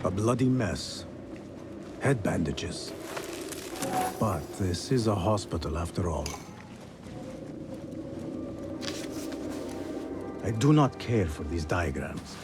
A bloody mess. Head bandages. But this is a hospital after all. I do not care for these diagrams.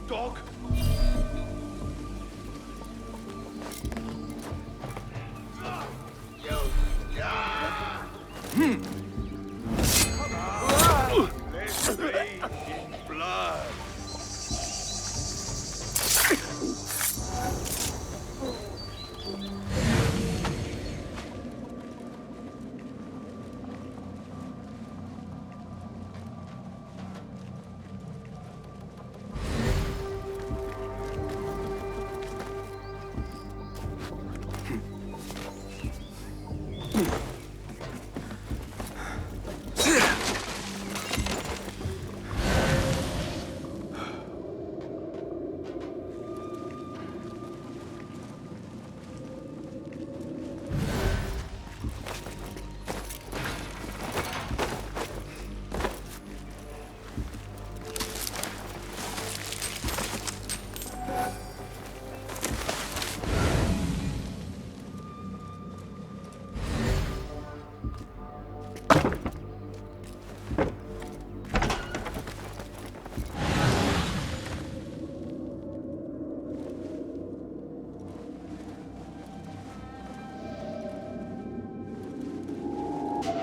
Dog! Let's bathe in blood.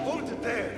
Hold it there!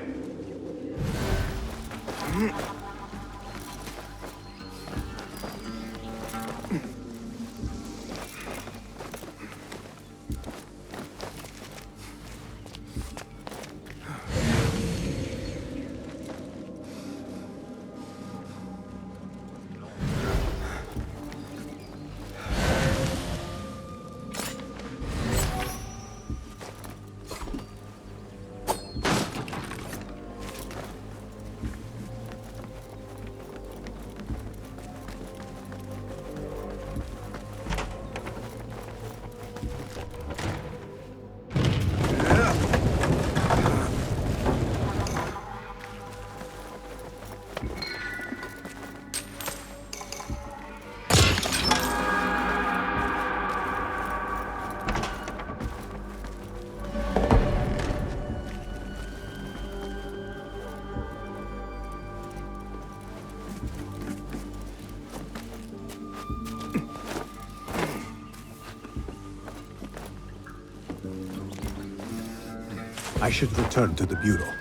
I should return to the Bureau.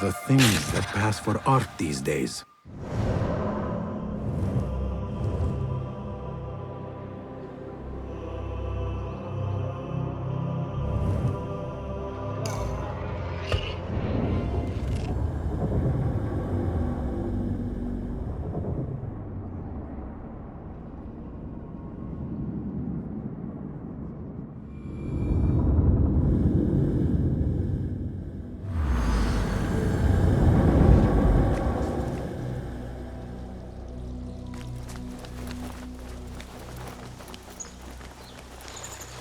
The things that pass for art these days.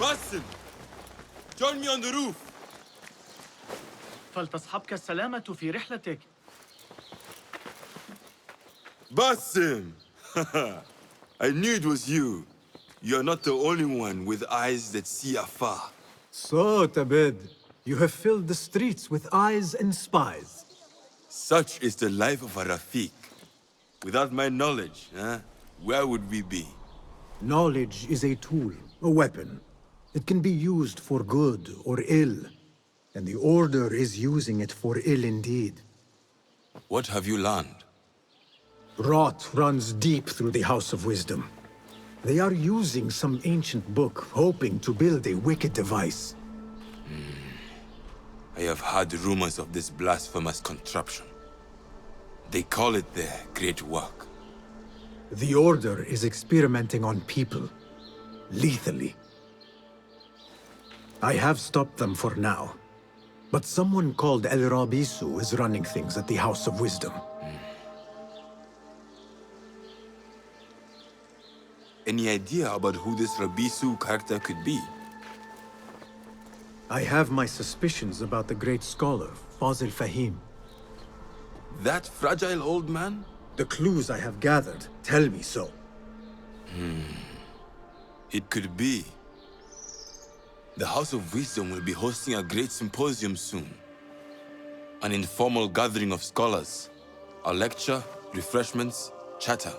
Basim! Join me on the roof! فلتصحبك السلامة في رحلتك. Basim! I knew it was you. You're not the only one with eyes that see afar. So, Tabed, you have filled the streets with eyes and spies. Such is the life of a Rafiq. Without my knowledge, where would we be? Knowledge is a tool, a weapon. It can be used for good or ill. And the Order is using it for ill indeed. What have you learned? Rot runs deep through the House of Wisdom. They are using some ancient book, hoping to build a wicked device. I have heard rumors of this blasphemous contraption. They call it their great work. The Order is experimenting on people, lethally. I have stopped them for now. But someone called El Rabisu is running things at the House of Wisdom. Any idea about who this Rabisu character could be? I have my suspicions about the great scholar, Fazil Fahim. That fragile old man? The clues I have gathered tell me so. It could be. The House of Wisdom will be hosting a great symposium soon. An informal gathering of scholars. A lecture, refreshments, chatter.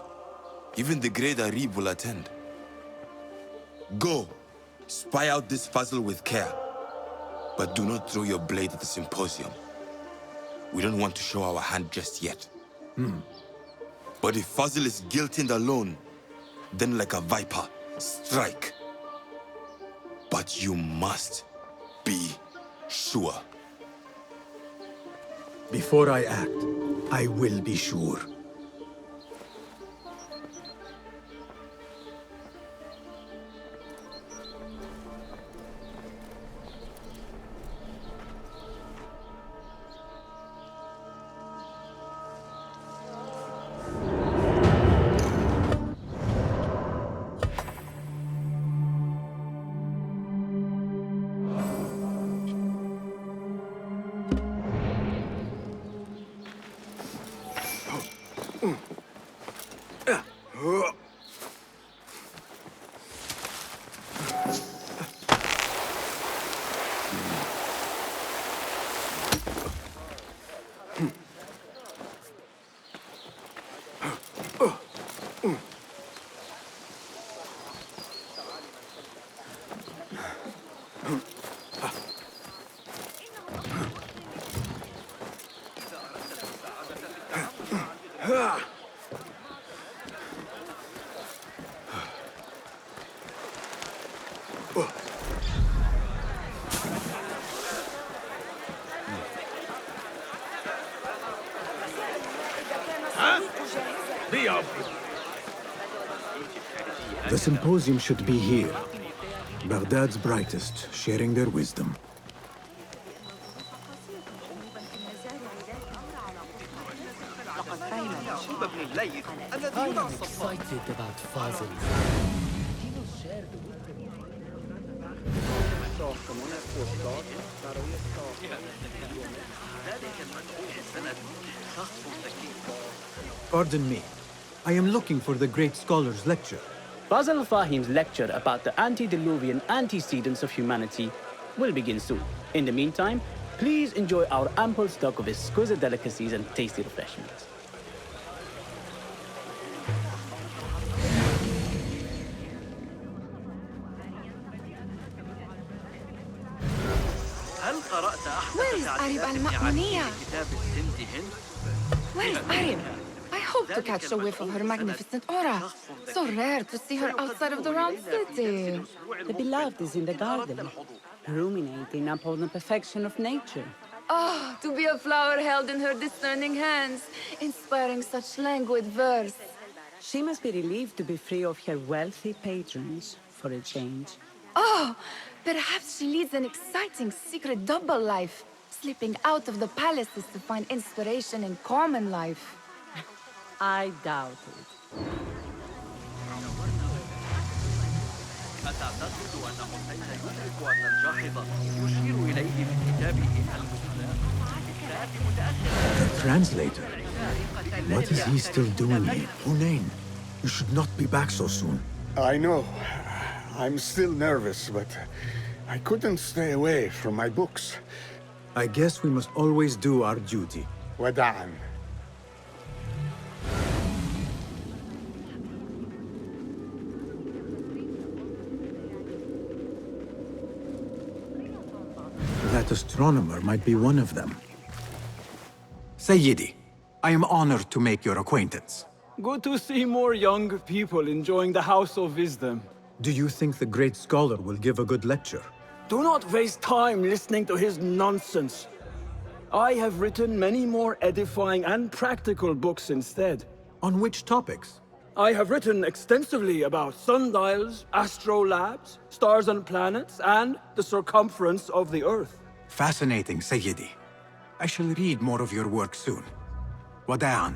Even the great Arib will attend. Go! Spy out this puzzle with care. But do not throw your blade at the symposium. We don't want to show our hand just yet. But if Fazil is guilty and alone, then like a viper, strike. But you must be sure. Before I act, I will be sure. The symposium should be here. Baghdad's brightest, sharing their wisdom. I am excited about Fazil. Pardon me. I am looking for the great scholar's lecture. Fazl Fahim's lecture about the antediluvian antecedents of humanity will begin soon. In the meantime, please enjoy our ample stock of exquisite delicacies and tasty refreshments. Where is Arib al-Ma'muniyah? Where is Arib? I hope to catch a whiff of her magnificent aura. So rare to see her outside of the round city. The beloved is in the garden, ruminating upon the perfection of nature. Oh, to be a flower held in her discerning hands, inspiring such languid verse. She must be relieved to be free of her wealthy patrons, for a change. Oh, perhaps she leads an exciting secret double life, slipping out of the palaces to find inspiration in common life. I doubt it. أتعتقد أن حسين يدرك أن الجاحظ يشير إليه في كتابه المسلم؟ The translator? What is he still doing here? Hunain, you should not be back so soon. I know. I'm still nervous, but I couldn't stay away from my books. I guess we must always do our duty. وداعا. That astronomer might be one of them. Sayyidi, I am honored to make your acquaintance. Good to see more young people enjoying the House of Wisdom. Do you think the great scholar will give a good lecture? Do not waste time listening to his nonsense. I have written many more edifying and practical books instead. On which topics? I have written extensively about sundials, astrolabes, stars and planets, and the circumference of the Earth. Fascinating, Sayyidi. I shall read more of your work soon. Wada'an.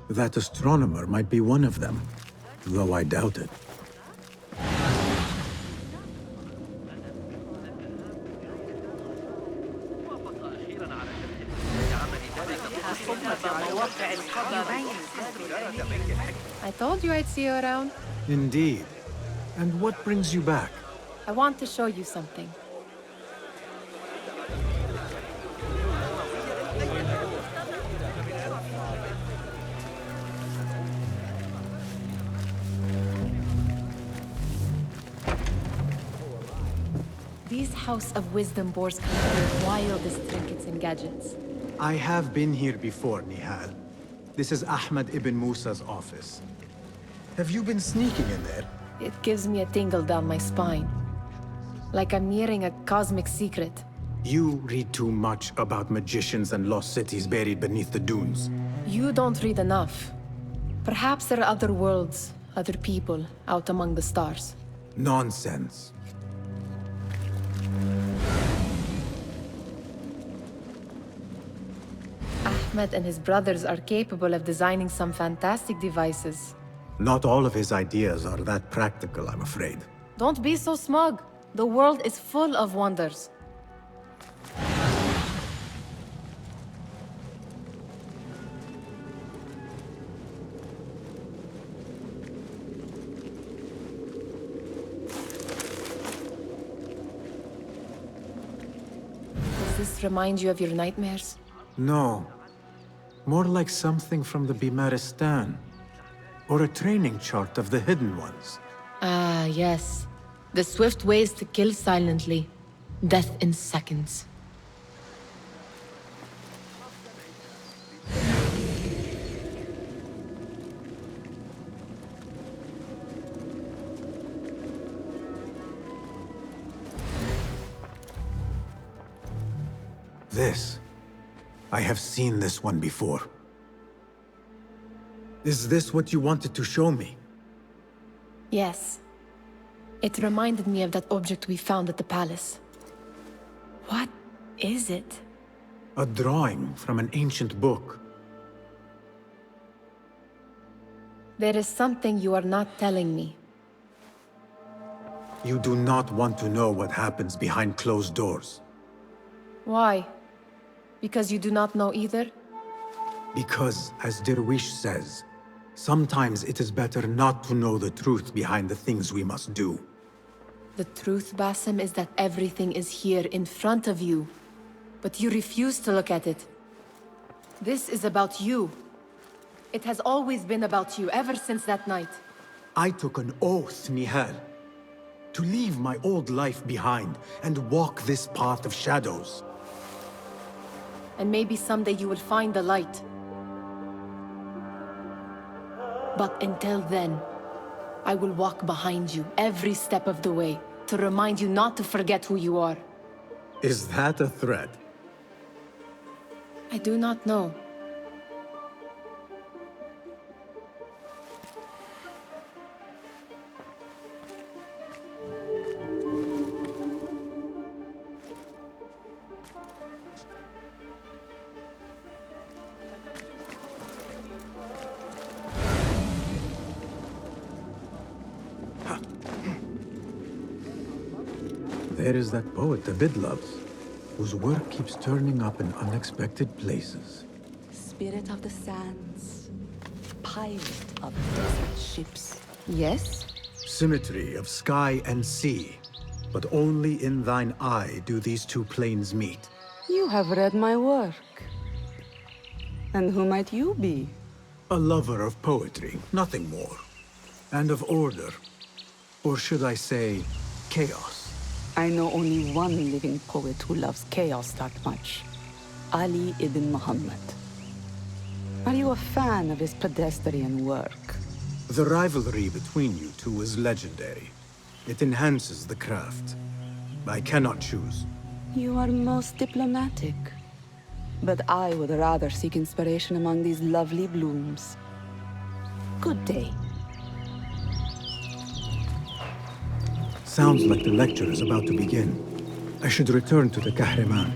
That astronomer might be one of them, though I doubt it. I told you I'd see you around. Indeed. And what brings you back? I want to show you something. These House of Wisdom boars come with the wildest trinkets and gadgets. I have been here before, Nihal. This is Ahmed ibn Musa's office. Have you been sneaking in there? It gives me a tingle down my spine. Like I'm nearing a cosmic secret. You read too much about magicians and lost cities buried beneath the dunes. You don't read enough. Perhaps there are other worlds, other people, out among the stars. Nonsense. Ahmed and his brothers are capable of designing some fantastic devices. Not all of his ideas are that practical, I'm afraid. Don't be so smug. The world is full of wonders. Does this remind you of your nightmares? No. More like something from the Bimaristan. Or a training chart of the Hidden Ones. Ah, yes. The swift ways to kill silently. Death in seconds. This. I have seen this one before. Is this what you wanted to show me? Yes. It reminded me of that object we found at the palace. What is it? A drawing from an ancient book. There is something you are not telling me. You do not want to know what happens behind closed doors. Why? Because you do not know either? Because, as Derwish says, sometimes it is better not to know the truth behind the things we must do. The truth, Basim, is that everything is here in front of you. But you refuse to look at it. This is about you. It has always been about you, ever since that night. I took an oath, Nihal, to leave my old life behind and walk this path of shadows. And maybe someday you will find the light. But until then, I will walk behind you every step of the way to remind you not to forget who you are. Is that a threat? I do not know. There is that poet the Bid loves, whose work keeps turning up in unexpected places. Spirit of the sands, pilot of desert ships. Yes? Symmetry of sky and sea, but only in thine eye do these two planes meet. You have read my work. And who might you be? A lover of poetry, nothing more. And of order. Or should I say, chaos. I know only one living poet who loves chaos that much. Ali ibn Muhammad. Are you a fan of his pedestrian work? The rivalry between you two is legendary. It enhances the craft. I cannot choose. You are most diplomatic. But I would rather seek inspiration among these lovely blooms. Good day. Sounds like the lecture is about to begin. I should return to the Kahraman.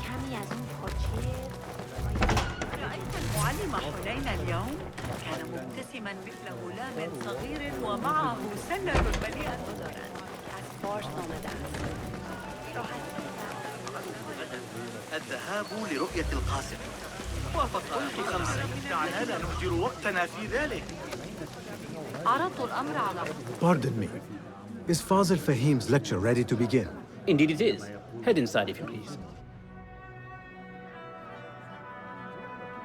کمی از اون پاچه رأيت المعلم حنين اليوم كان مبتسما مثل غلام صغير ومعه سلة مليئة نظرا از فارس آمده الذهاب لرؤية القاصر. وافق قلت 5. دعنا لا نهدر وقتنا في ذلك. عرضت الأمر على Pardon me. Is Fazil Fahim's lecture ready to begin? Indeed it is. Head inside if you please.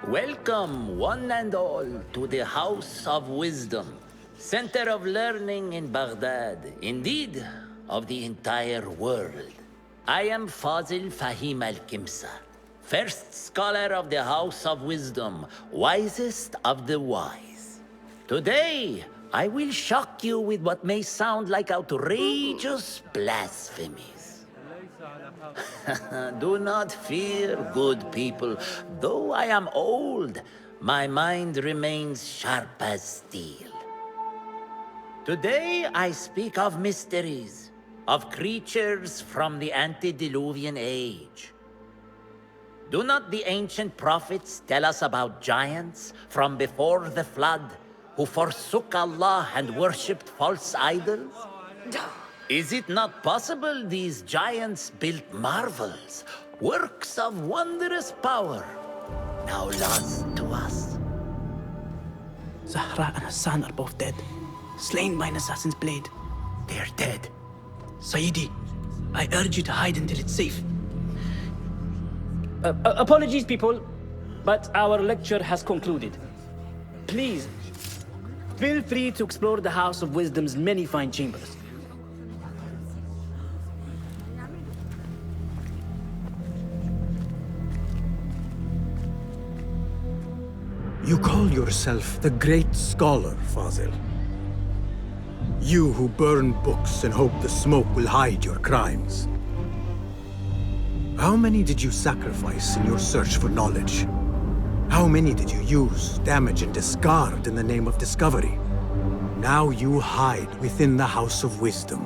Welcome, one and all, to the House of Wisdom, center of learning in Baghdad, indeed, of the entire world. I am Fazil Fahim al-Kimsa, first scholar of the House of Wisdom, wisest of the wise. Today, I will shock you with what may sound like outrageous blasphemies. Do not fear, good people. Though I am old, my mind remains sharp as steel. Today I speak of mysteries, of creatures from the antediluvian age. Do not the ancient prophets tell us about giants from before the flood who forsook Allah and worshipped false idols? Is it not possible these giants built marvels, works of wondrous power, now lost to us? Zahra and Hassan are both dead, slain by an assassin's blade. They're dead. Sayyidi, I urge you to hide until it's safe. Apologies, people, but our lecture has concluded. Please, feel free to explore the House of Wisdom's many fine chambers. You call yourself the great scholar, Fazil. You who burn books and hope the smoke will hide your crimes. How many did you sacrifice in your search for knowledge? How many did you use, damage, and discard in the name of discovery? Now you hide within the House of Wisdom.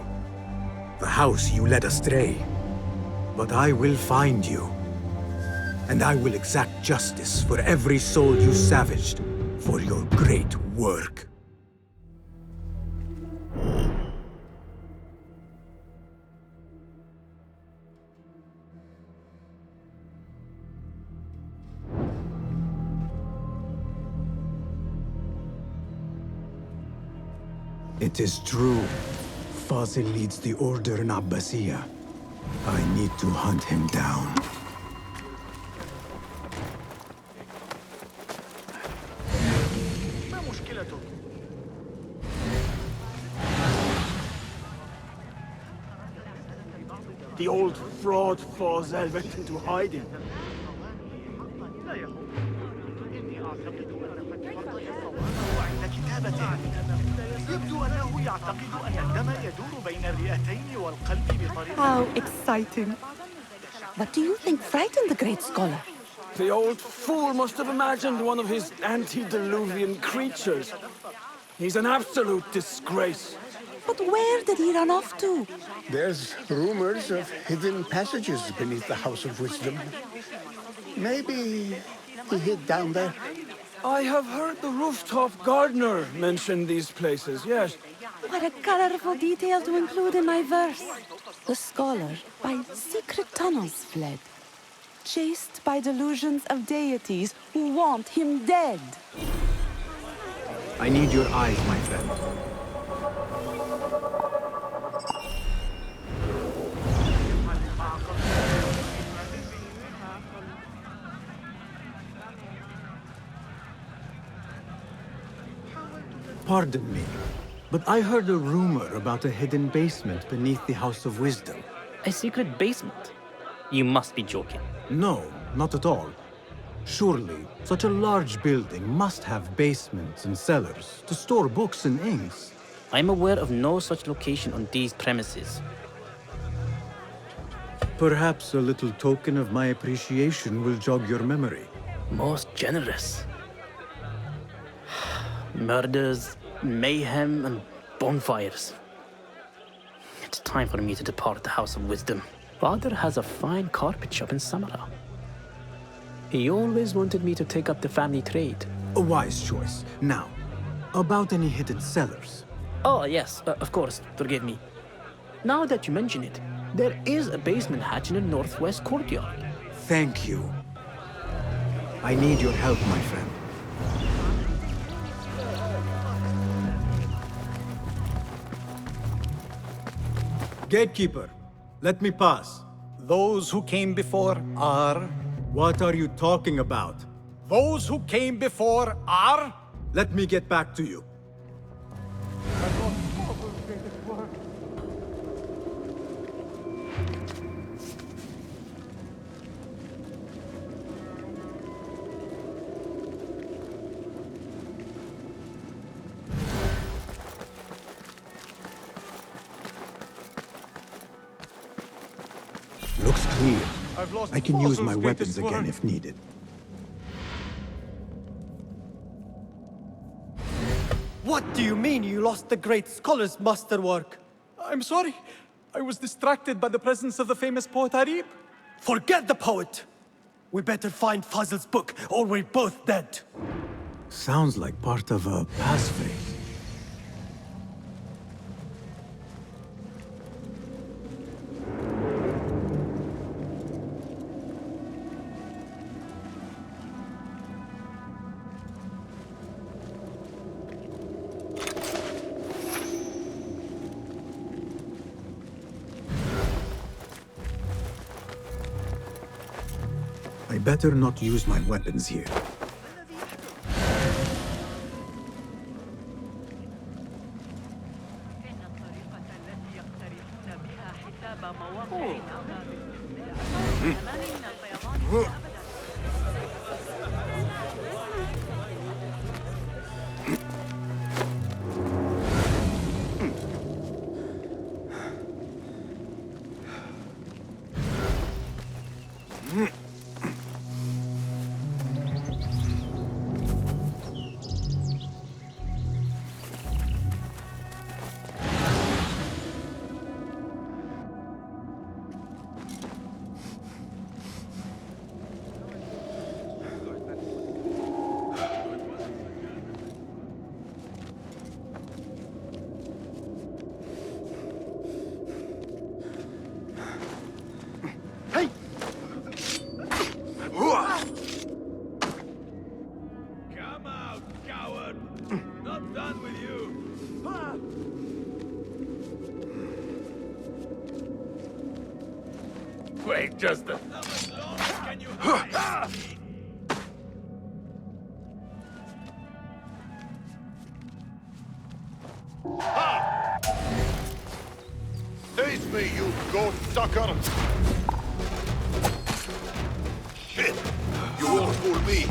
The house you led astray. But I will find you. And I will exact justice for every soul you savaged for your great work. It is true. Fazil leads the order in Abbasiyah. I need to hunt him down. The old fraud Fazil went into hiding. How exciting. What do you think frightened the great scholar? The old fool must have imagined one of his antediluvian creatures. He's an absolute disgrace. But where did he run off to? There's rumors of hidden passages beneath the House of Wisdom. Maybe he hid down there. I have heard the rooftop gardener mention these places, yes. What a colorful detail to include in my verse. The scholar by secret tunnels fled, chased by delusions of deities who want him dead. I need your eyes, my friend. Pardon me, but I heard a rumor about a hidden basement beneath the House of Wisdom. A secret basement? You must be joking. No, not at all. Surely, such a large building must have basements and cellars to store books and inks. I'm aware of no such location on these premises. Perhaps a little token of my appreciation will jog your memory. Most generous. Murders, mayhem, and bonfires. It's time for me to depart the House of Wisdom. Father has a fine carpet shop in Samara. He always wanted me to take up the family trade. A wise choice. Now, about any hidden cellars. Oh, yes, of course, forgive me. Now that you mention it, there is a basement hatch in the northwest courtyard. Thank you. I need your help, my friend. Gatekeeper, let me pass. Those who came before are... What are you talking about? Those who came before are... Let me get back to you. Looks clear. I can use my weapons again if needed. What do you mean you lost the great scholar's masterwork? I'm sorry. I was distracted by the presence of the famous poet Arib. Forget the poet! We better find Fazl's book, or we're both dead. Sounds like part of a passphrase. I better not use my weapons here. Come out, coward! Not done with you! Wait just a... Can you hide? Face me, you goat sucker! Shit! You won't fool me!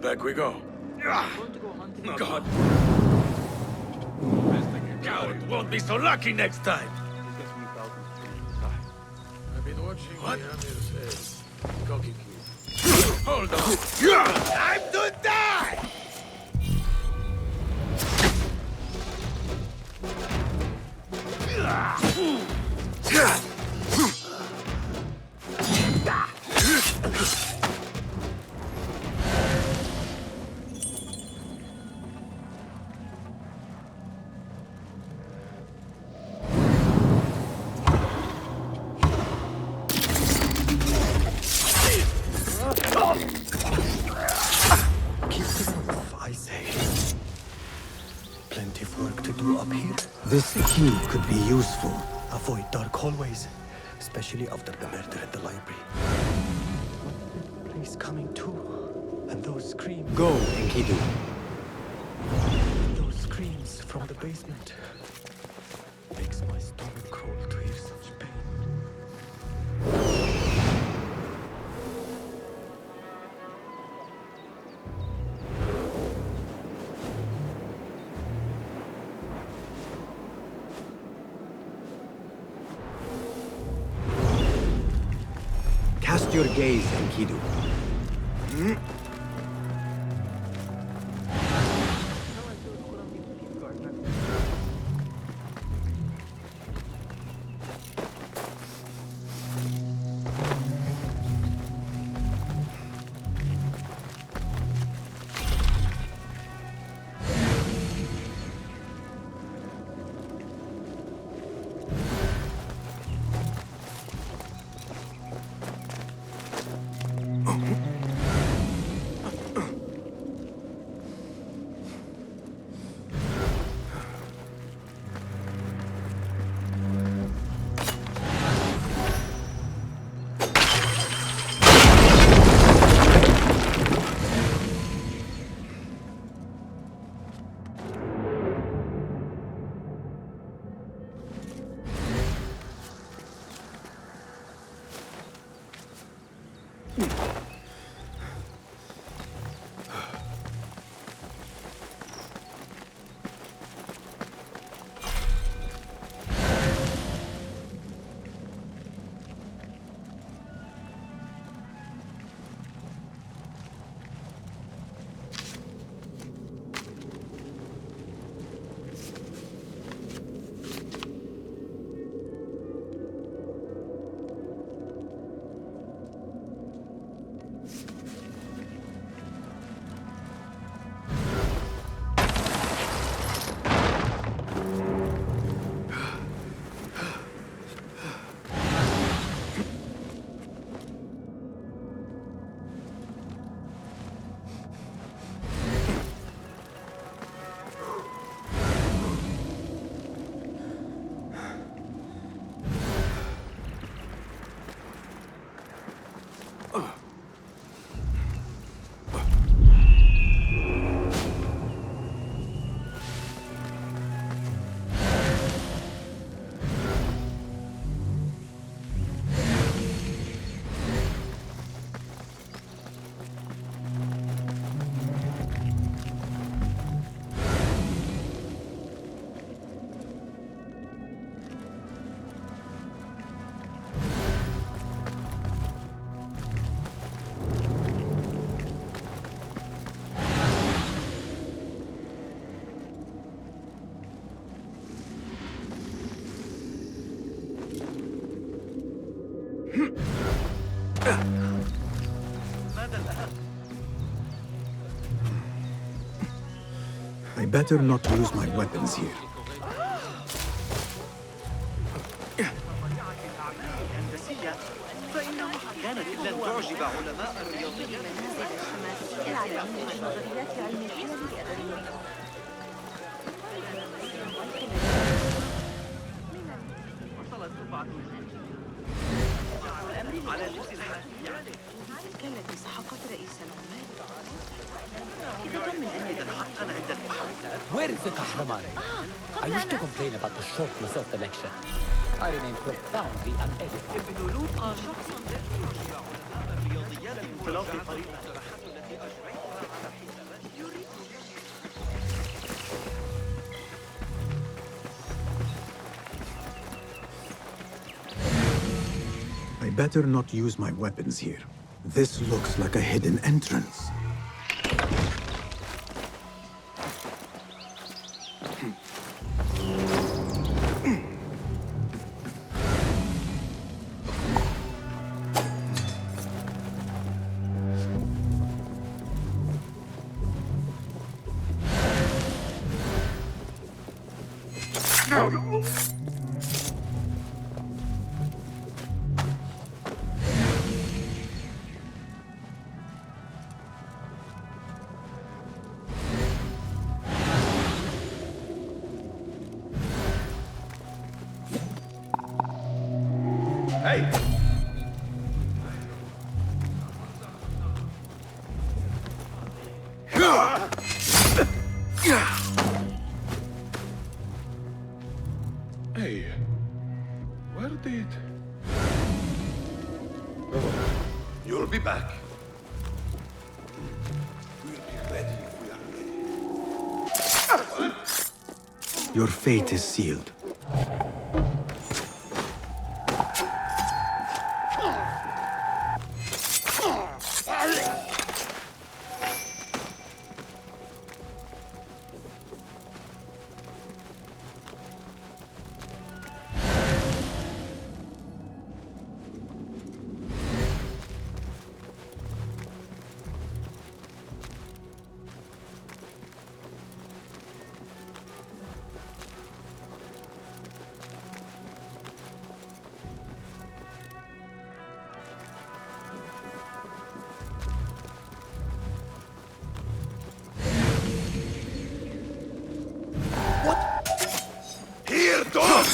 back we go. God. Coward won't be so lucky next time. I've been watching What? the Amir's head. Cocky kid. Hold on. Time to die! Keep the roof, I say. Plenty of work to do up here. This key could be useful. Avoid dark hallways, especially after the murder at the library. Please coming too. And those screams. Go, Enkidu. Those screams from the basement. Makes my stomach crawl to hear such pain. Cast your gaze, Enkidu. I better not use my weapons here. كانت لن تعجب علماء الرياضيات وصلت بعض على لبس التي سحقت رئيس العمال إذا ضمن أن حقا عدة محاولات. Where is the Kahraman? I wish to complain about the shortness of the lecture. I remain profoundly uneducated. ابن لوقا شخص لا يعجب علماء الرياضيات انطلاق طريقة البحث التي أجريتها I better not use my weapons here. This looks like a hidden entrance. Hey! Hey, where did... Oh, You'll be back. we'll be ready if we are ready. Your fate is sealed. Here, dog!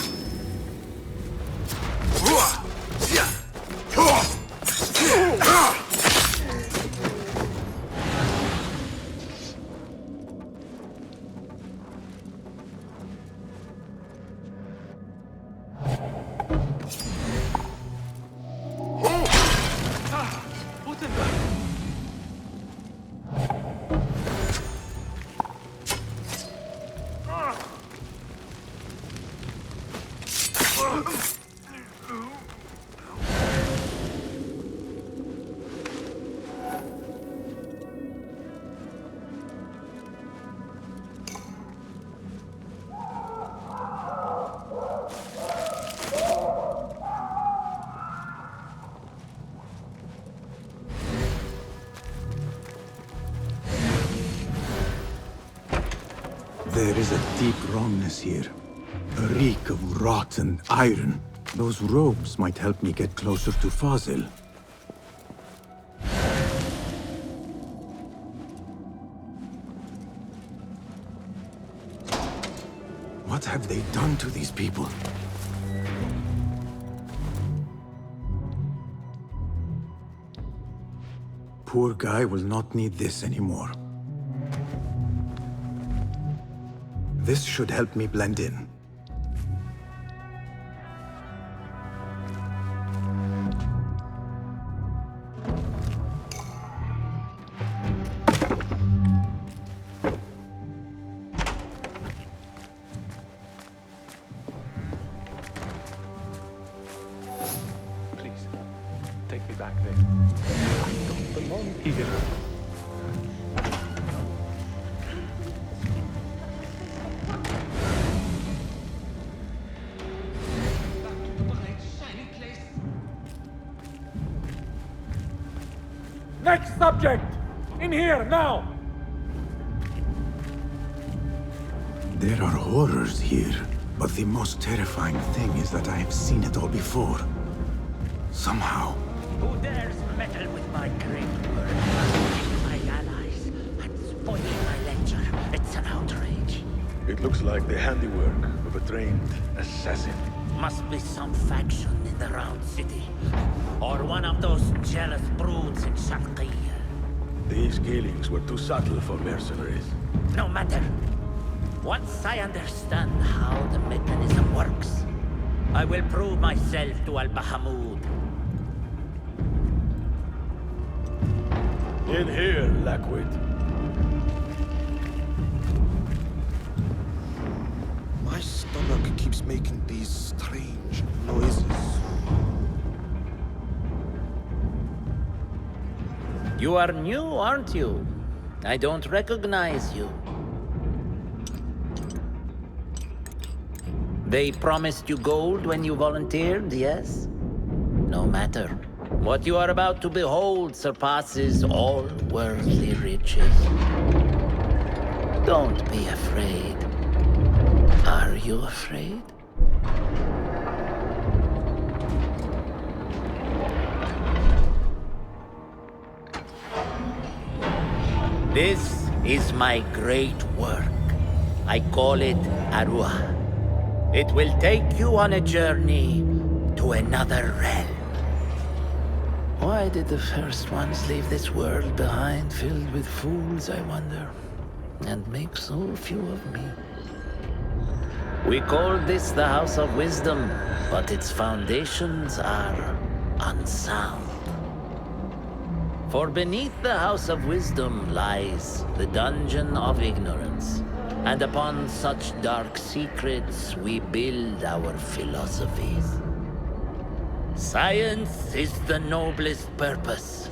There is a deep wrongness here. A reek of rotten iron. Those robes might help me get closer to Fazil. What have they done to these people? Poor guy will not need this anymore. This should help me blend in. Please, take me back there. I don't belong here. Next subject! In here, now! There are horrors here, but the most terrifying thing is that I have seen it all before. Somehow. Who dares meddle with my great work, killing my allies, and spoiling my lecture? It's an outrage. It looks like the handiwork of a trained assassin. Must be some faction in the Round City. Or one of those jealous broods in Sharqiyya. These killings were too subtle for mercenaries. No matter. Once I understand how the mechanism works, I will prove myself to Al-Bahamud. In here, Lackwit. My stomach keeps making these strange noises. You are new, aren't you? I don't recognize you. They promised you gold when you volunteered, yes? No matter. What you are about to behold surpasses all worldly riches. Don't be afraid. Are you afraid? This is my great work. I call it Arua. It will take you on a journey to another realm. Why did the first ones leave this world behind, filled with fools, I wonder, and make so few of me? We call this the House of Wisdom, but its foundations are unsound. For beneath the House of Wisdom lies the Dungeon of Ignorance, and upon such dark secrets we build our philosophies. Science is the noblest purpose.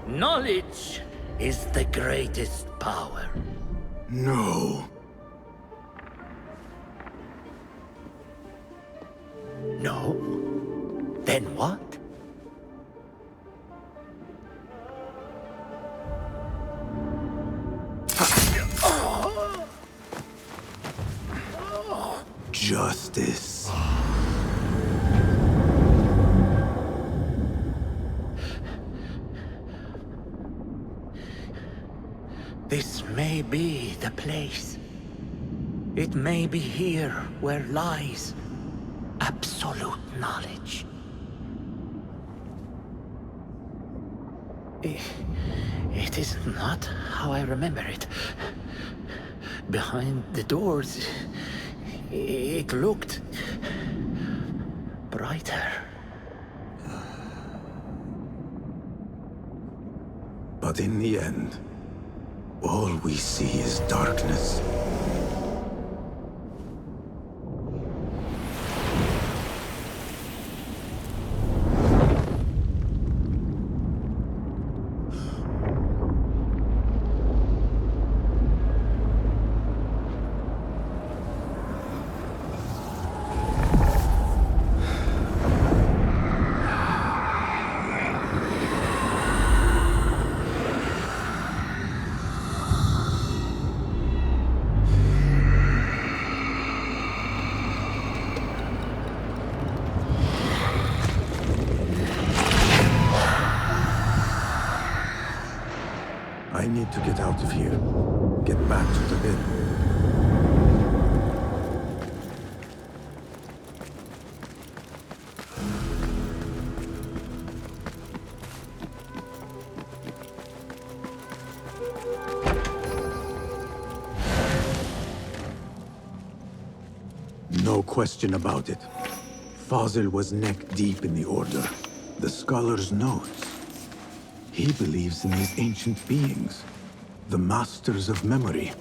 Knowledge is the greatest power. No. No? Then what? Justice. This may be the place. It may be here where lies absolute knowledge. It is not how I remember it. Behind the doors, it looked brighter. But in the end, all we see is darkness. I need to get out of here. Get back to the bin. No question about it. Fazil was neck deep in the Order. The scholar's notes. He believes in these ancient beings, the masters of memory.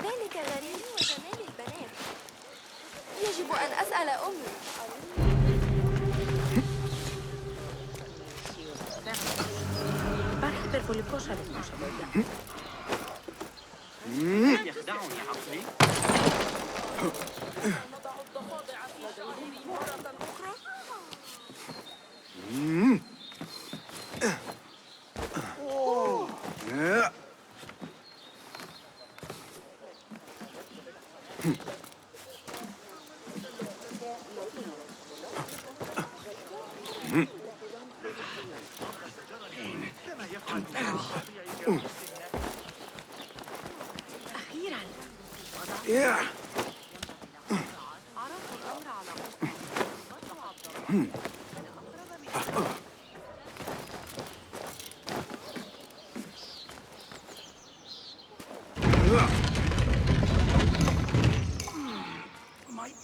ذلك غريب وجمال البنات. يجب أن أسأل أمي. يخدعني عقلي. أخيراً. My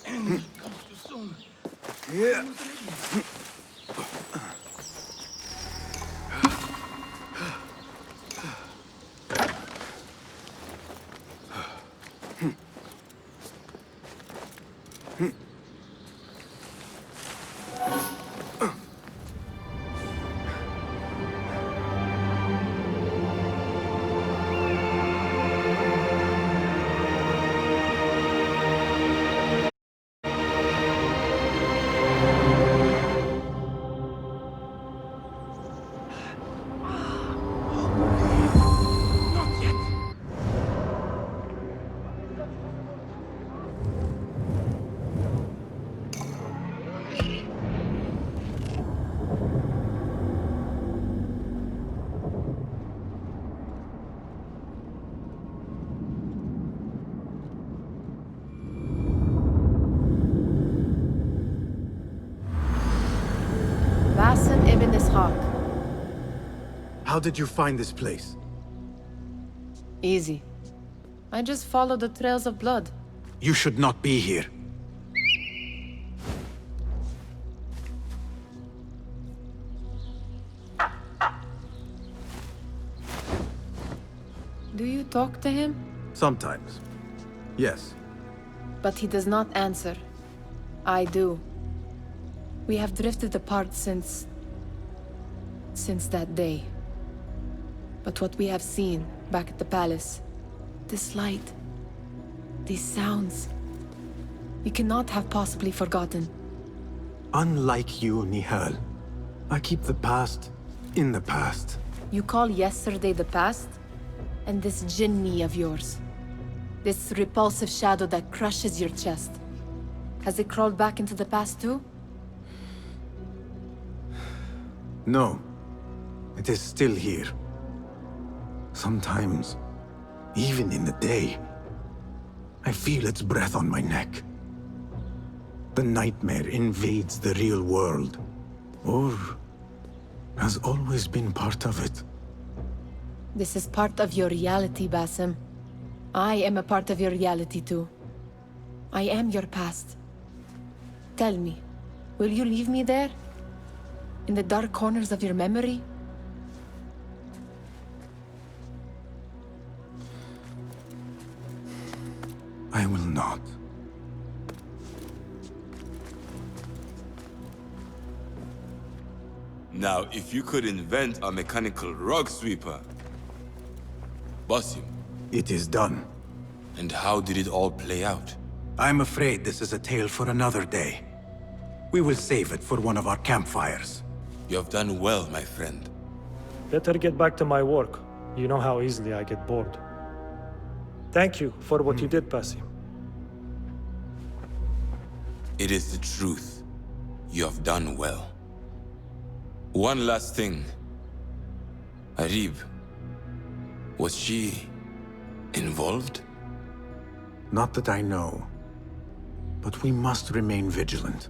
end comes too soon. Yeah. Basim ibn Ishaq. How did you find this place? Easy. I just followed the trails of blood. You should not be here. Do you talk to him? Sometimes. Yes. But he does not answer. I do. We have drifted apart since that day. But what we have seen back at the palace, this light, these sounds, we cannot have possibly forgotten. Unlike you, Nihal, I keep the past in the past. You call yesterday the past? And this jinni of yours, this repulsive shadow that crushes your chest, has it crawled back into the past too? No. It is still here. Sometimes, even in the day, I feel its breath on my neck. The nightmare invades the real world, or has always been part of it. This is part of your reality, Basim. I am a part of your reality too. I am your past. Tell me, will you leave me there? In the dark corners of your memory? I will not. Now, if you could invent a mechanical rug sweeper, Basim. It is done. And how did it all play out? I'm afraid this is a tale for another day. We will save it for one of our campfires. You have done well, my friend. Better get back to my work. You know how easily I get bored. Thank you for what you did, Basim. It is the truth. You have done well. One last thing. Arib, was she involved? Not that I know. But we must remain vigilant.